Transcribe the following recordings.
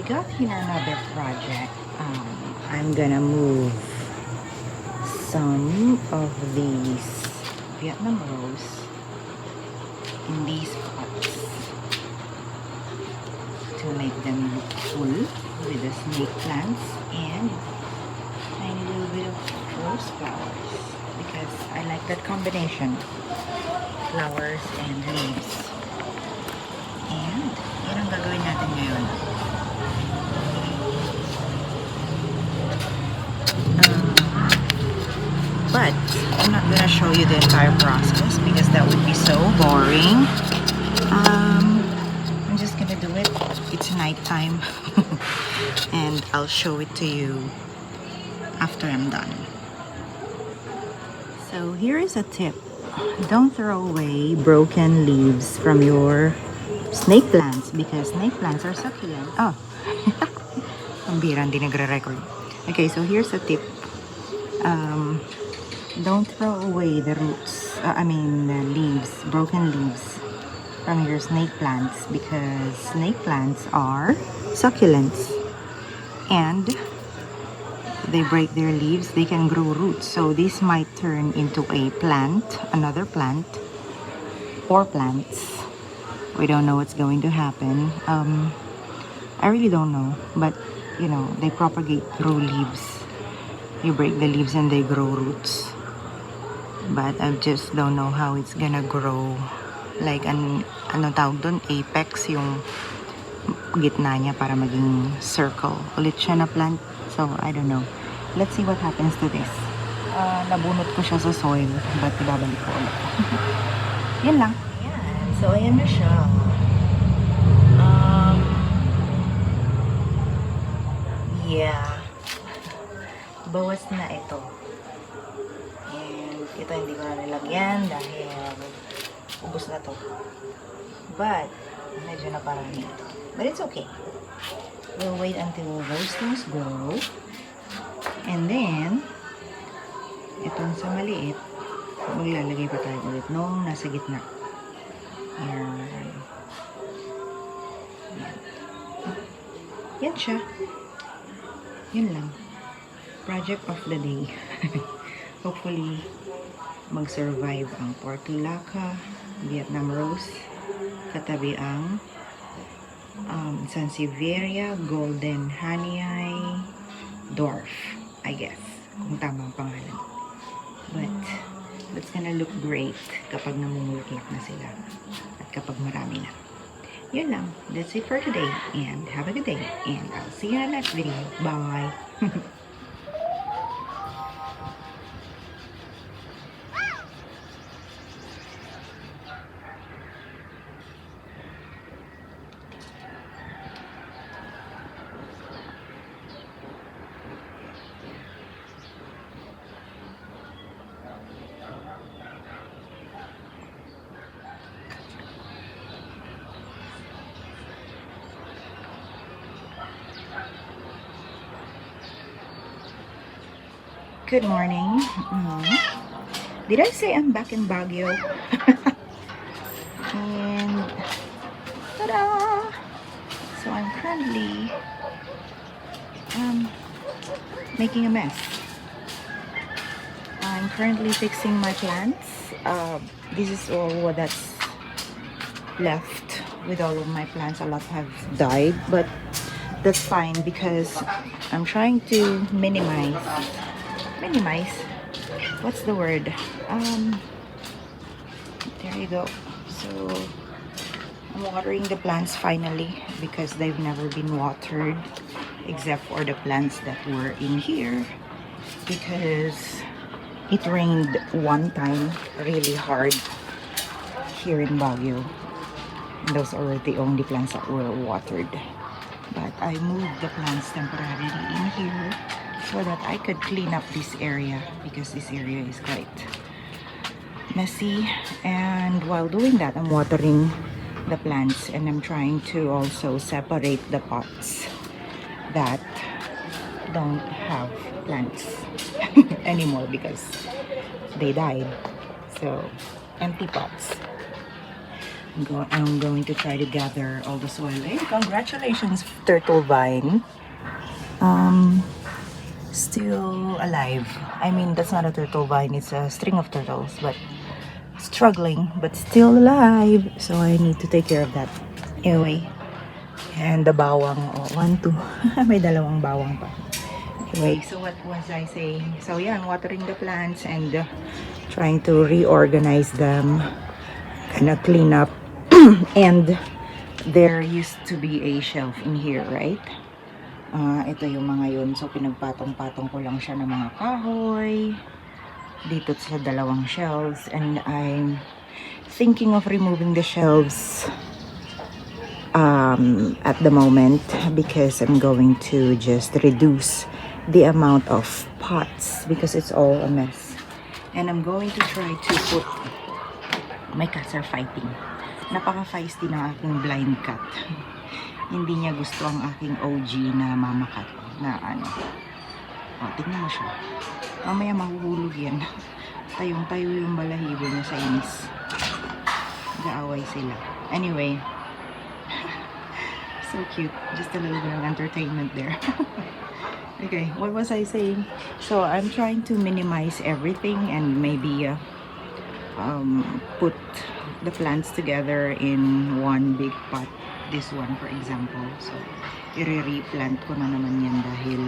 got here another project. I'm gonna move some of these Vietnam rose in these pots to make them look full with the snake plants and tiny little bit of rose flowers because I like that combination, flowers and leaves. And yun ang gagawin natin ngayon. But I'm not gonna show you the entire process because that would be so boring. I'm just gonna do it. It's nighttime and I'll show it to you after I'm done. So here is a tip. Don't throw away broken leaves from your snake plants because snake plants are succulent. Oh, ang bira, hindi nagre-record. Okay, so here's a tip. Don't throw away the roots, the leaves, broken leaves from your snake plants because snake plants are succulents and they break their leaves, they can grow roots. So this might turn into a plant, another plant, or plants. We don't know what's going to happen. I really don't know, but you know, they propagate through leaves. You break the leaves and they grow roots. But I just don't know how it's gonna grow. Like, ano tawag doon? Apex, yung gitna niya para maging circle. Ulit siya na plant. So, I don't know. Let's see what happens to this. Nabunot ko siya sa soil. But ibabalik ko ulit. Yan lang. Ayan. So, ayan na siya. Yeah. Bawas na ito. And ito hindi ko na nilagyan dahil ubos na to. But, medyo na parang ito. But it's okay. We'll wait until those things grow. And then, itong sa maliit, maglalagay pa tayo ulit nung nasa gitna. Yan. Yan. Yan siya. Yan lang. Project of the day. Hopefully, mag-survive ang portulaca, Vietnam rose, katabi ang Sansevieria, golden honeyeye, dwarf, I guess, kung tama ang pangalan. But, that's gonna look great kapag namumulaklak na sila at kapag marami na. Yun lang. That's it for today. And have a good day. And I'll see you in the next video. Bye! Good morning. Did I say I'm back in Baguio? And ta-da! So I'm currently making a mess. I'm currently fixing my plants. This is all that's left with all of my plants. A lot have died, but that's fine because I'm trying to minimize, what's the word, there you go. So I'm watering the plants finally because they've never been watered except for the plants that were in here because it rained one time really hard here in Baguio. Those are the only plants that were watered, but I moved the plants temporarily in here so that I could clean up this area because this area is quite messy. And while doing that, I'm watering the plants and I'm trying to also separate the pots that don't have plants anymore because they died. So empty pots. I'm going to try to gather all the soil. Hey, congratulations, turtle vine. Still alive. I mean, that's not a turtle vine, it's a string of turtles, but struggling, but still alive. So I need to take care of that. Anyway, and the bawang, oh, 1, 2. May dalawang bawang pa. Anyway, so what was I saying? So yeah, I'm watering the plants and trying to reorganize them, kind of clean up. And there used to be a shelf in here, right? Ito yung mga yun. So pinagpatong-patong ko lang siya ng mga kahoy dito sa dalawang shelves, and I'm thinking of removing the shelves at the moment because I'm going to just reduce the amount of pots because it's all a mess. And I'm going to try to put, my cats are fighting. Napaka-feisty ng aking blind cat. Hindi niya gusto ang aking OG na mama cat na ano. O, tingnan mo siya. Mamaya mahuhulog yan. Tayong-tayo yung balahibo niya sa inis. Nag-aaway sila. Anyway, so cute. Just a little bit of entertainment there. Okay, what was I saying? So I'm trying to minimize everything and maybe put the plants together in one big pot. This one, for example. So i-replant ko na naman yan dahil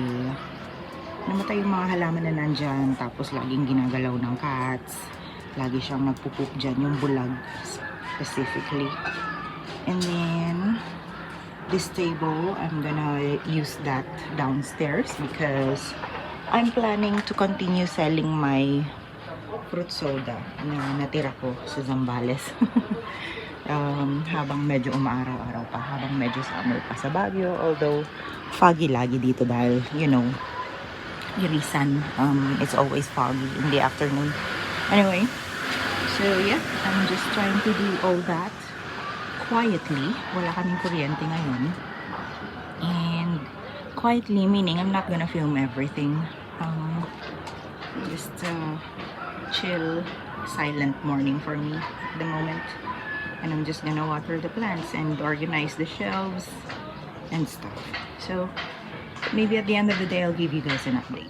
namatay yung mga halaman na nandyan, tapos laging ginagalaw ng cats. Lagi siyang nagpupoop dyan, yung bulag specifically. And then this table, I'm gonna use that downstairs because I'm planning to continue selling my fruit soda na natira ko sa Zambales. Habang medyo umaaraw-araw pa, habang medyo summer pa sa Baguio, although foggy lagi dito dahil, you know, irisan, it's always foggy in the afternoon. Anyway, so yeah, I'm just trying to do all that quietly. Wala kaming kuryente ngayon, and quietly meaning I'm not gonna film everything. Just chill, silent morning for me at the moment. And I'm just gonna water the plants and organize the shelves and stuff. So maybe at the end of the day I'll give you guys an update.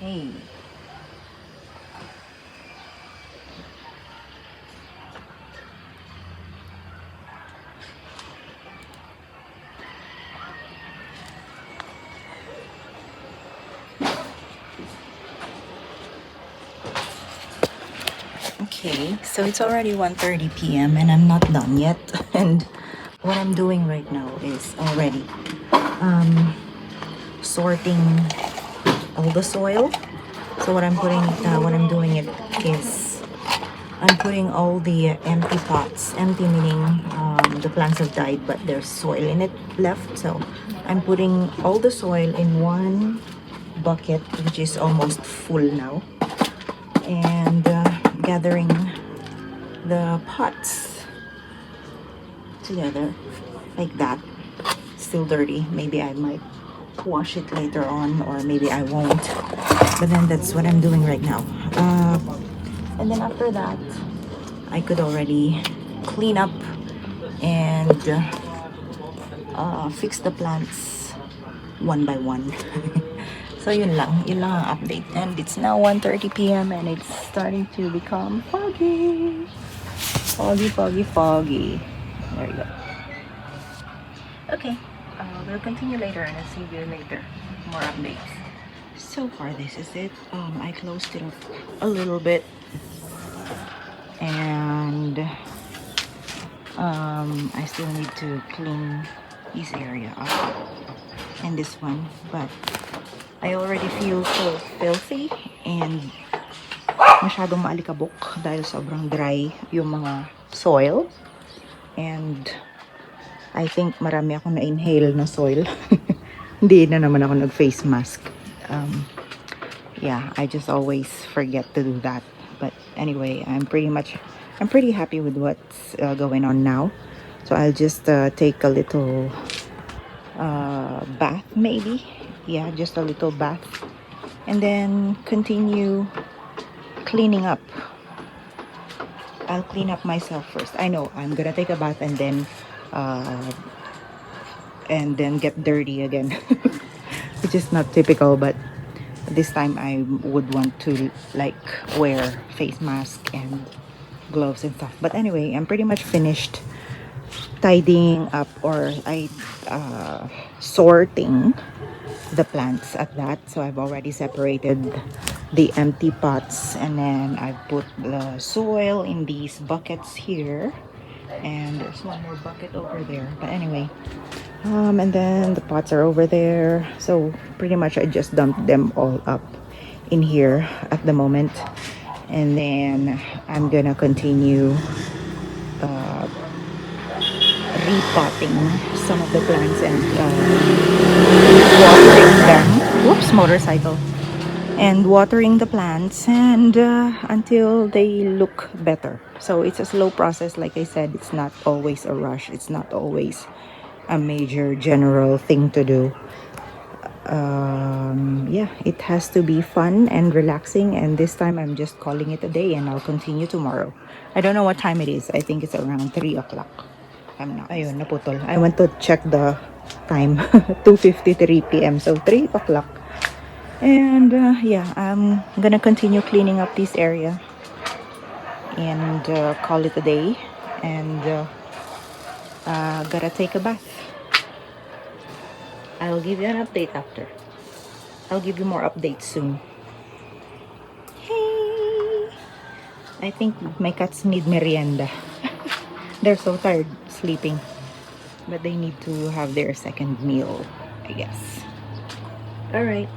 Hey. Okay, so it's already 1:30 p.m. and I'm not done yet. And what I'm doing right now is already sorting all the soil. So what I'm doing it is I'm putting all the empty pots, empty meaning the plants have died but there's soil in it left. So I'm putting all the soil in one bucket, which is almost full now, and gathering the pots together like that. Still dirty. Maybe I might wash it later on, or maybe I won't, but then that's what I'm doing right now. And then after that I could already clean up and fix the plants one by one. So yun lang ang update. And it's now 1:30 p.m. and it's starting to become foggy. Foggy. There you go. Okay, we'll continue later and I'll see you later. More updates. So far this is it. I closed it up a little bit, and I still need to clean this area up and this one, but I already feel so filthy and masyadong maalikabok dahil sobrang dry yung mga soil, and I think marami akong na-inhale na soil Hindi na naman ako nag-face mask. Yeah, I just always forget to do that. But anyway, I'm pretty happy with what's going on now. So I'll just take a little bath maybe. Yeah, just a little bath. And then continue cleaning up. I'll clean up myself first. I know I'm gonna take a bath uh, and then get dirty again, which is not typical. But this time I would want to like wear face mask and gloves and stuff. But anyway, I'm pretty much finished tidying up, or I sorting the plants at that. So I've already separated the empty pots, and then I've put the soil in these buckets here, and there's one more bucket over there. But anyway, and then the pots are over there, so pretty much I just dumped them all up in here at the moment. And then I'm gonna continue repotting some of the plants and watering them. Whoops, motorcycle. And watering the plants and until they look better. So it's a slow process. Like I said, it's not always a rush. It's not always a major general thing to do. Yeah, it has to be fun and relaxing, and this time I'm just calling it a day, and I'll continue tomorrow. I don't know what time it is. I think it's around 3 o'clock. I'm not. Ayun, naputol. I went to check the time. 2:53 p.m. So 3 o'clock. And yeah, I'm gonna continue cleaning up this area and call it a day. And gotta take a bath. I'll give you an update after. I'll give you more updates soon. Hey! I think my cats need merienda. They're so tired sleeping. But they need to have their second meal, I guess. Alright.